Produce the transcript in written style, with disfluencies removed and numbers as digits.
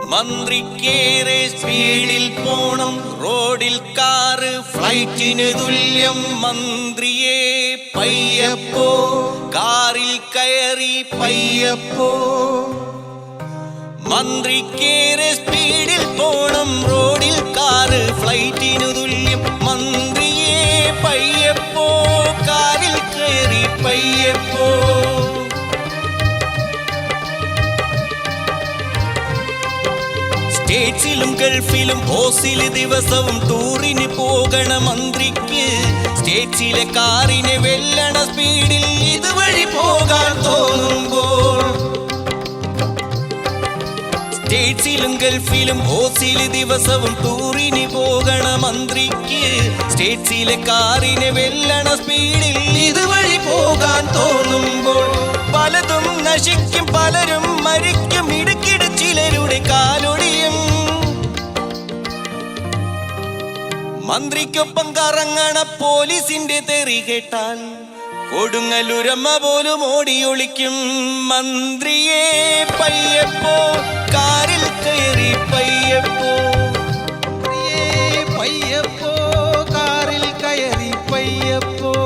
മന്ത്രിക്കേറെ സ്പീഡിൽ പോണം, റോഡിൽ കാറ് ഫ്ലൈറ്റിന് തുല്യം. മന്ത്രിയെ പയ്യപ്പോ, കാറിൽ കയറി പയ്യപ്പോ. മന്ത്രിക്കേറെ സ്പീഡിൽ പോണം, റോഡിൽ കാറ് ഫ്ലൈറ്റിന് തുല്യം. മന്ത്രിയെ പയ്യപ്പോ, കാറിൽ കയറി പയ്യപ്പോ. സ്റ്റേറ്റ്സിലും ഗൾഫിലും ഓസില് ദിവസവും ടൂറിന് പോകണ മന്ത്രിക്ക് സ്റ്റേറ്റ്സിലെ കാറിനെ വെല്ലണ സ്പീഡിൽ ഇതുവഴി പോകാൻ തോന്നുമ്പോൾ. സ്റ്റേറ്റ്സിലും ഗൾഫിലും ഓസില് ദിവസവും ടൂറിന് പോകണ മന്ത്രിക്ക് സ്റ്റേറ്റ്സിലെ കാറിനെ വെല്ലണ സ്പീഡിൽ ഇതുവഴി പോകാൻ തോന്നുമ്പോൾ. പലതും നശിക്കും, പലരും മരിക്കും, ഇടുക്കിട ചിലരുടെ കാലൊടിയും. മന്ത്രിക്കൊപ്പം കറങ്ങണ പോലീസിന്റെ തെറി കേട്ടാൽ കൊടുങ്ങല്ലൂരമ്മ പോലും ഓടിയൊളിക്കും. മന്ത്രിയെ പയ്യപ്പോ, കാറിൽ കയറി പയ്യപ്പോ. പയ്യപ്പോ, കാറിൽ കയറി പയ്യപ്പോ.